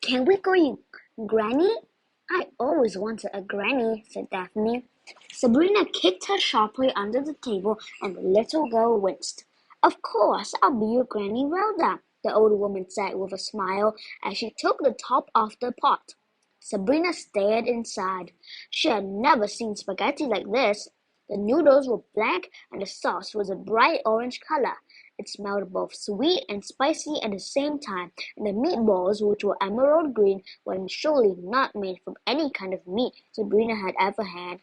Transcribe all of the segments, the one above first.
Can we call you Granny? I always wanted a granny, said Daphne. Sabrina kicked her sharply under the table, and the little girl winced. Of course, I'll be your Granny Rhoda, the old woman said with a smile as she took the top off the pot. Sabrina stared inside. She had never seen spaghetti like this. The noodles were black and the sauce was a bright orange color. It smelled both sweet and spicy at the same time, and the meatballs, which were emerald green, were surely not made from any kind of meat Sabrina had ever had.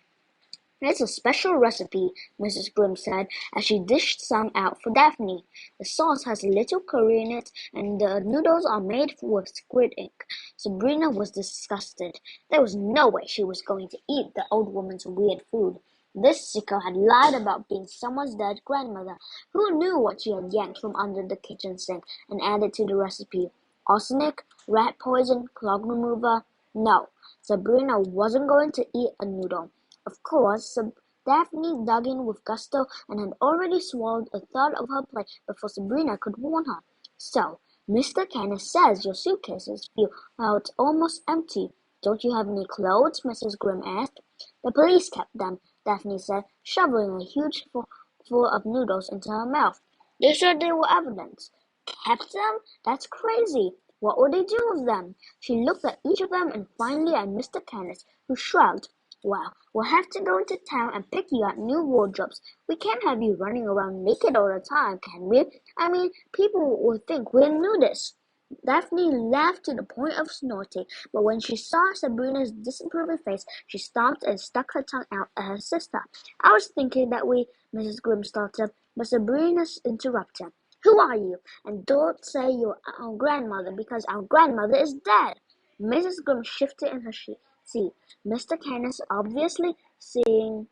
"It's a special recipe," Mrs. Grimm said as she dished some out for Daphne. "The sauce has a little curry in it, and the noodles are made with squid ink." Sabrina was disgusted. There was no way she was going to eat the old woman's weird food. This sicko had lied about being someone's dead grandmother. Who knew what she had yanked from under the kitchen sink and added to the recipe? Arsenic? Rat poison? Clog remover? No, Sabrina wasn't going to eat a noodle. Of course, Daphne dug in with gusto and had already swallowed a third of her plate before Sabrina could warn her. "So, Mr. Canis says your suitcases feel almost empty. Don't you have any clothes?" Mrs. Grimm asked. "The police kept them," Daphne said, shoveling a huge full of noodles into her mouth. "They said they were evidence." "Kept them? That's crazy. What would they do with them?" She looked at each of them and finally at Mr. Canis, who shrugged. "Well, we'll have to go into town and pick you out new wardrobes. We can't have you running around naked all the time, can we? I mean, people will think we're nudists." Daphne laughed to the point of snorting, but when she saw Sabrina's disapproving face, she stopped and stuck her tongue out at her sister. "I was thinking that Mrs. Grimm started, but Sabrina interrupted. "Who are you? And don't say you're our grandmother, because our grandmother is dead." Mrs. Grimm shifted in her seat. Mr. Canis, obviously seeing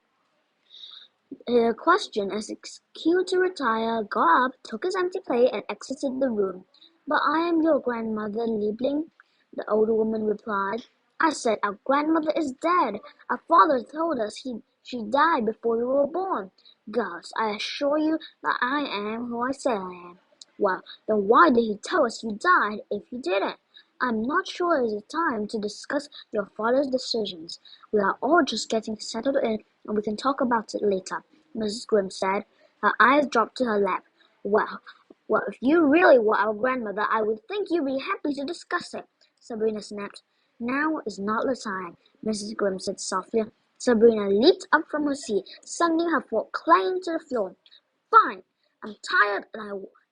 her question as a cue to retire, got up, took his empty plate, and exited the room. "But I am your grandmother, Liebling," the old woman replied. "I said our grandmother is dead. Our father told us she died before we were born. Girls, I assure you that I am who I say I am." "Well, then why did he tell us you died if you didn't?" "I'm not sure it is time to discuss your father's decisions. We are all just getting settled in, and we can talk about it later," Mrs. Grimm said. Her eyes dropped to her lap. Well, if you really were our grandmother, I would think you'd be happy to discuss it," Sabrina snapped. "Now is not the time," Mrs. Grimm said softly. Sabrina leaped up from her seat, sending her fork clanging to the floor. "Fine! I'm tired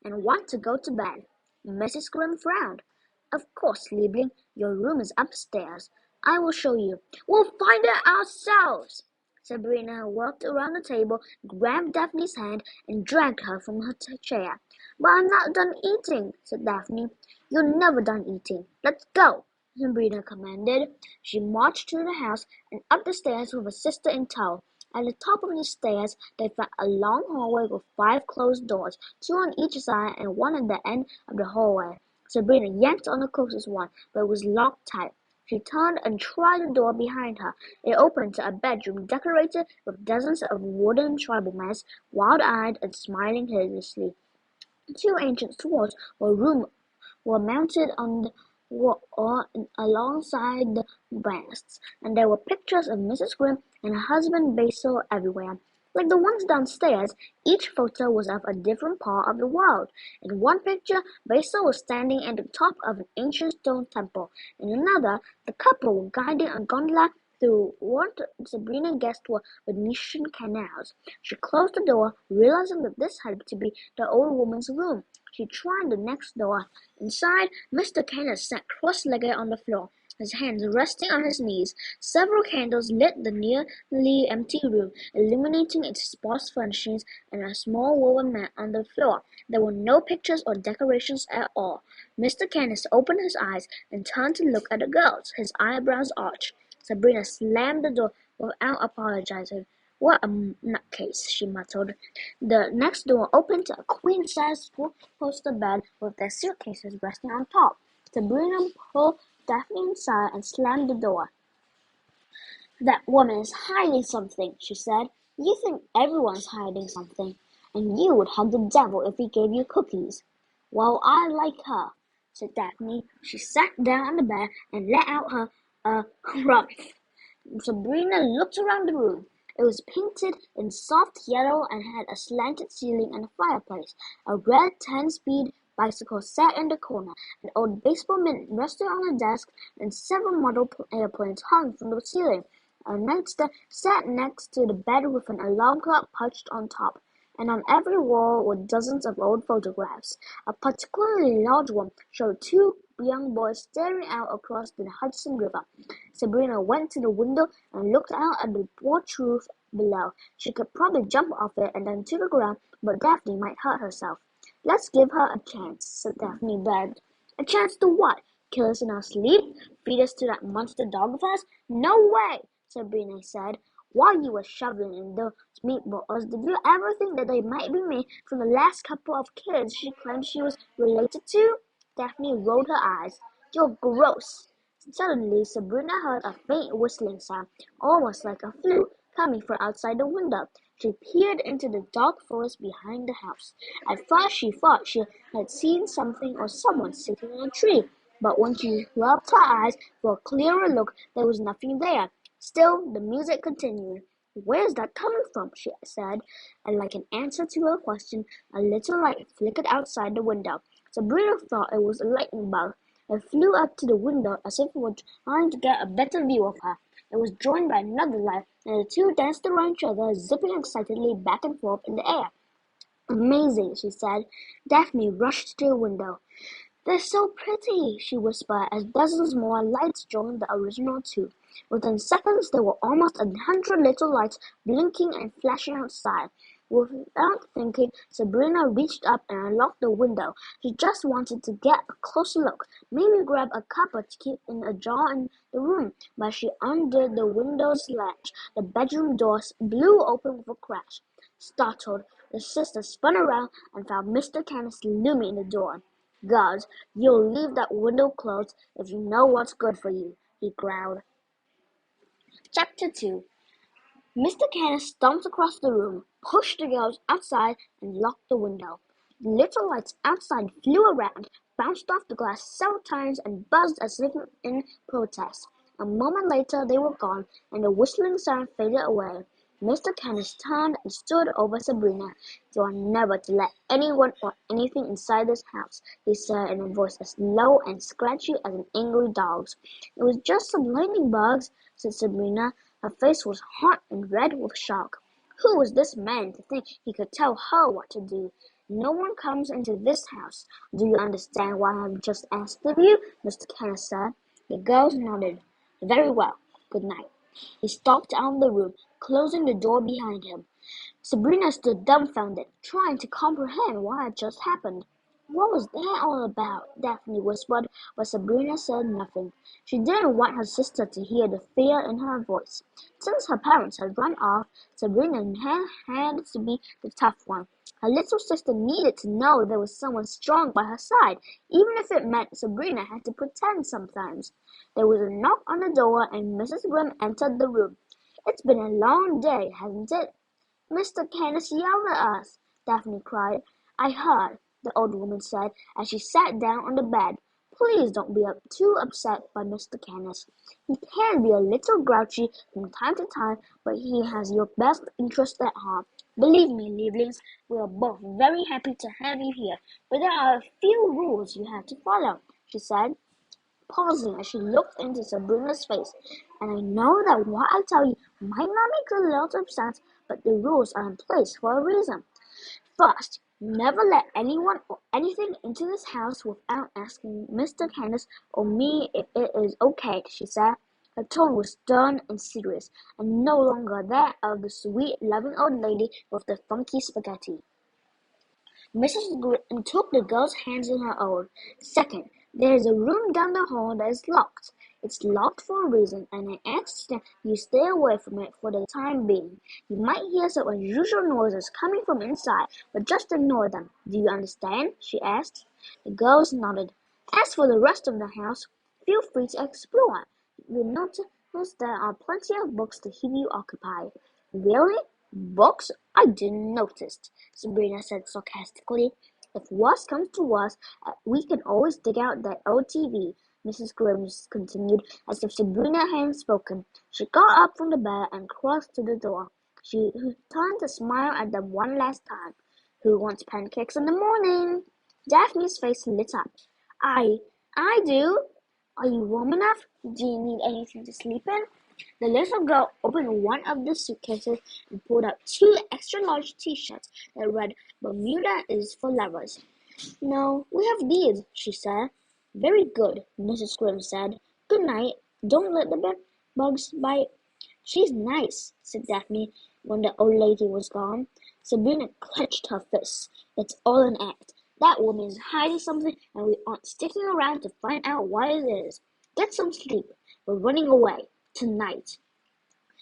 and want to go to bed." Mrs. Grimm frowned. "Of course, Liebling, your room is upstairs. I will show you." "We'll find it ourselves!" Sabrina walked around the table, grabbed Daphne's hand, and dragged her from her chair. "But I'm not done eating," said Daphne. "You're never done eating. Let's go," Sabrina commanded. She marched through the house and up the stairs with her sister in tow. At the top of the stairs, they found a long hallway with 5 closed doors, 2 on each side and 1 at the end of the hallway. Sabrina yanked on the closest one, but it was locked tight. She turned and tried the door behind her. It opened to a bedroom decorated with dozens of wooden tribal masks, wild-eyed and smiling hideously. 2 ancient swords were mounted on the wall alongside the masts, and there were pictures of Mrs. Grimm and her husband Basil everywhere. Like the ones downstairs, each photo was of a different part of the world. In one picture, Basil was standing at the top of an ancient stone temple. In another, the couple were guiding a gondola through what Sabrina guessed were Venetian canals. She closed the door, realizing that this had to be the old woman's room. She tried the next door. Inside, Mr. Canis sat cross-legged on the floor, his hands resting on his knees. Several candles lit the nearly empty room, illuminating its sparse furnishings and a small woven mat on the floor. There were no pictures or decorations at all. Mr. Canis opened his eyes and turned to look at the girls, his eyebrows arched. Sabrina slammed the door without apologizing. "What a nutcase," she muttered. The next door opened to a queen-size four-poster bed with their suitcases resting on top. Sabrina pulled Daphne inside and slammed the door. "That woman is hiding something," she said. "You think everyone's hiding something, and you would hug the devil if he gave you cookies." "Well, I like her." said Daphne. She sat down on the bed and let out her rumph. Sabrina looked around the room. It was painted in soft yellow and had a slanted ceiling and a fireplace. A red 10-speed bicycle sat in the corner. An old baseball mitt rested on a desk, and several model airplanes hung from the ceiling. A nightstand sat next to the bed with an alarm clock perched on top, and on every wall were dozens of old photographs. A particularly large one showed two young boys staring out across the Hudson River. Sabrina went to the window and looked out at the porch roof below. She could probably jump off it and then to the ground, but Daphne might hurt herself. Let's give her a chance, said Daphne begged. A chance to what? Kill us in our sleep? Feed us to that monster dog of ours? No way, Sabrina said. While you were shoveling in those meatballs, did you ever think that they might be made from the last couple of kids she claimed she was related to? Daphne rolled her eyes. You're gross. Suddenly, Sabrina heard a faint whistling sound, almost like a flute, coming from outside the window. She peered into the dark forest behind the house. At first she thought she had seen something or someone sitting in a tree, but when she rubbed her eyes for a clearer look, there was nothing there. Still, the music continued. Where's that coming from? She said, and like an answer to her question, a little light flickered outside the window. Sabrina thought it was a lightning bug. It flew up to the window as if it were trying to get a better view of her. It was joined by another light, and the two danced around each other, zipping excitedly back and forth in the air. Amazing, she said. Daphne rushed to the window. They're so pretty, she whispered as dozens more lights joined the original two. Within seconds, there were almost 100 little lights blinking and flashing outside. Without thinking, Sabrina reached up and unlocked the window. She just wanted to get a closer look, maybe grab a cuppa to keep in a jar in the room, but she undid the window's latch. The bedroom door blew open with a crash. Startled, the sister spun around and found Mr. Canis looming in the door. "Girls, you'll leave that window closed if you know what's good for you," he growled. Chapter 2. Mr. Canis stomped across the room, pushed the girls outside, and locked the window. The little lights outside flew around, bounced off the glass several times, and buzzed as if in protest. A moment later they were gone, and the whistling sound faded away. Mr. Canis turned and stood over Sabrina. "You are never to let anyone or anything inside this house," he said in a voice as low and scratchy as an angry dog's. "It was just some lightning bugs," said Sabrina. Her face was hot and red with shock. Who was this man to think he could tell her what to do? "No one comes into this house. Do you understand what I have just asked of you?" Mr. Canis said. The girls nodded. "Very well. Good night." He stalked out of the room, closing the door behind him. Sabrina stood dumbfounded, trying to comprehend what had just happened. "What was that all about?" Daphne whispered, but Sabrina said nothing. She didn't want her sister to hear the fear in her voice. Since her parents had run off, Sabrina had to be the tough one. Her little sister needed to know there was someone strong by her side, even if it meant Sabrina had to pretend sometimes. There was a knock on the door, and Mrs. Grimm entered the room. "It's been a long day, hasn't it?" "Mr. Canis yelled at us," Daphne cried. "I heard," the old woman said as she sat down on the bed. "Please don't be too upset by Mr. Canis. He can be a little grouchy from time to time, but he has your best interest at heart. Believe me, Lieblings, we are both very happy to have you here, but there are a few rules you have to follow," she said, pausing as she looked into Sabrina's face. "And I know that what I tell you might not make a lot of sense, but the rules are in place for a reason. First, never let anyone or anything into this house without asking Mr. Canis or me if it is okay," she said. Her tone was stern and serious, and no longer that of the sweet, loving old lady with the funky spaghetti. Mrs. Grimm took the girl's hands in her own. "Second, there is a room down the hall that is locked. It's locked for a reason, and I ask that you stay away from it for the time being. You might hear some unusual noises coming from inside, but just ignore them. Do you understand?" she asked. The girls nodded. "As for the rest of the house, feel free to explore. You'll notice there are plenty of books to keep you occupied." "Really? Books? I didn't notice," Sabrina said sarcastically. If worst comes to worst, we can always dig out that old TV, Mrs. Grimes continued, as if Sabrina hadn't spoken. She got up from the bed and crossed to the door. She turned to smile at them one last time. Who wants pancakes in the morning? Daphne's face lit up. I do. Are you warm enough? Do you need anything to sleep in? The little girl opened one of the suitcases and pulled out two extra-large T-shirts that read, "Bermuda is for lovers." "No, we have these," she said. "Very good," Mrs. Grimm said. "Good night. Don't let the bugs bite." "She's nice," said Daphne when the old lady was gone. Sabrina clenched her fists. "It's all an act. That woman is hiding something, and we aren't sticking around to find out what it is. Get some sleep. We're running away. Tonight."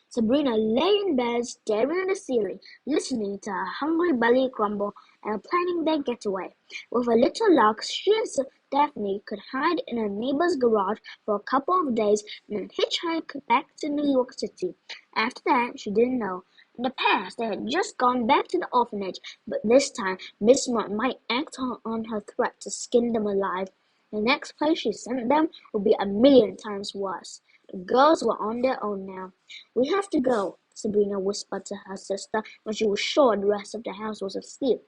Sabrina lay in bed staring at the ceiling, listening to her hungry belly grumble and planning their getaway. With a little luck, she and Daphne could hide in a neighbor's garage for a couple of days and then hitchhike back to New York City. After that, she didn't know. In the past, they had just gone back to the orphanage, but this time Miss Martin might act on her threat to skin them alive. The next place she sent them would be a million times worse. The girls were on their own now. "We have to go," Sabrina whispered to her sister when she was sure the rest of the house was asleep.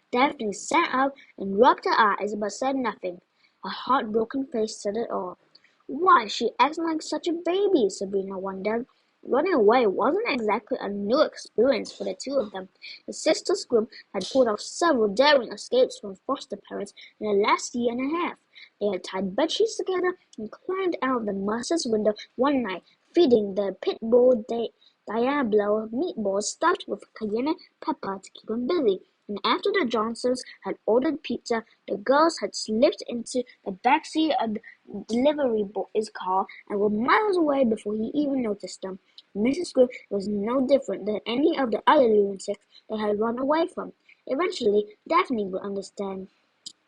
Daphne sat up and rubbed her eyes but said nothing. Her heartbroken face said it all. Why she acting like such a baby, Sabrina wondered. Running away wasn't exactly a new experience for the two of them. The sisters' group had pulled off several daring escapes from foster parents in the last year and a half. They had tied bedsheets together and climbed out of the Mercer's window one night, feeding the pit bull Diablo meatballs stuffed with cayenne pepper to keep him busy. And after the Johnsons had ordered pizza, the girls had slipped into the backseat of the delivery boy's car and were miles away before he even noticed them. Mrs. Grim was no different than any of the other lunatics they had run away from. Eventually, Daphne would understand.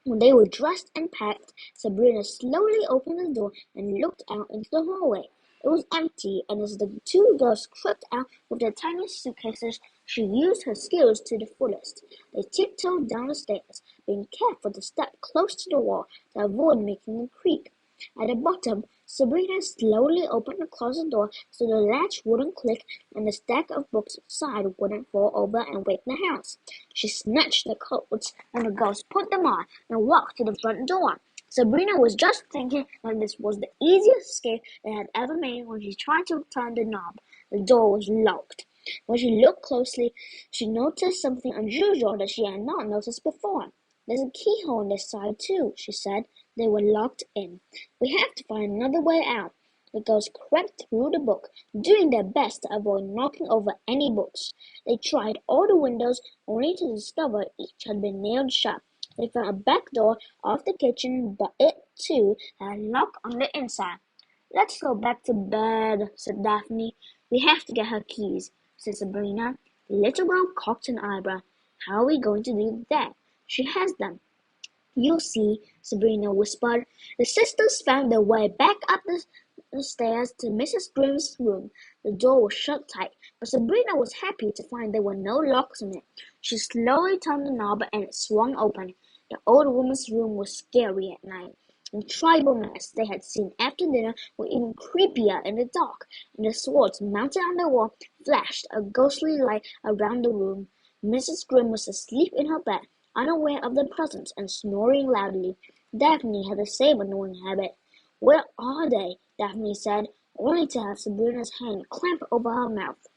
When they were dressed and packed, Sabrina slowly opened the door and looked out into the hallway. It was empty, and as the two girls crept out with their tiny suitcases, she used her skills to the fullest. They tiptoed down the stairs, being careful to step close to the wall to avoid making them creak. At the bottom, Sabrina slowly opened the closet door so the latch wouldn't click and the stack of books inside wouldn't fall over and wake the house. She snatched the coats and the girls put them on and walked to the front door. Sabrina was just thinking that this was the easiest escape they had ever made when she tried to turn the knob. The door was locked. When she looked closely, she noticed something unusual that she had not noticed before. "There's a keyhole on this side, too," she said. They were locked in. "We have to find another way out." The girls crept through the book, doing their best to avoid knocking over any books. They tried all the windows, only to discover each had been nailed shut. They found a back door off the kitchen, but it, too, had a lock on the inside. "Let's go back to bed," said Daphne. "We have to get her keys," said Sabrina. The little girl cocked an eyebrow. "How are we going to do that? She has them." "You'll see," Sabrina whispered. The sisters found their way back up the stairs to Mrs. Grimm's room. The door was shut tight, but Sabrina was happy to find there were no locks on it. She slowly turned the knob and it swung open. The old woman's room was scary at night. The tribal masks they had seen after dinner were even creepier in the dark, and the swords mounted on the wall flashed a ghostly light around the room. Mrs. Grimm was asleep in her bed, unaware of their presence and snoring loudly. Daphne had the same annoying habit. "Where are they?" Daphne said, only to have Sabrina's hand clamp over her mouth.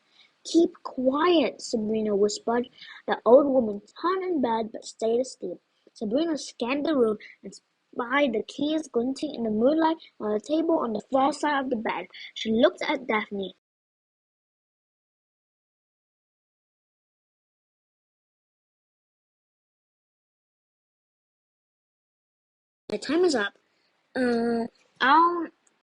"Keep quiet," Sabrina whispered. The old woman turned in bed but stayed asleep. Sabrina scanned the room and spied the keys glinting in the moonlight on a table on the far side of the bed. She looked at Daphne. "My time is up. Uh, I'll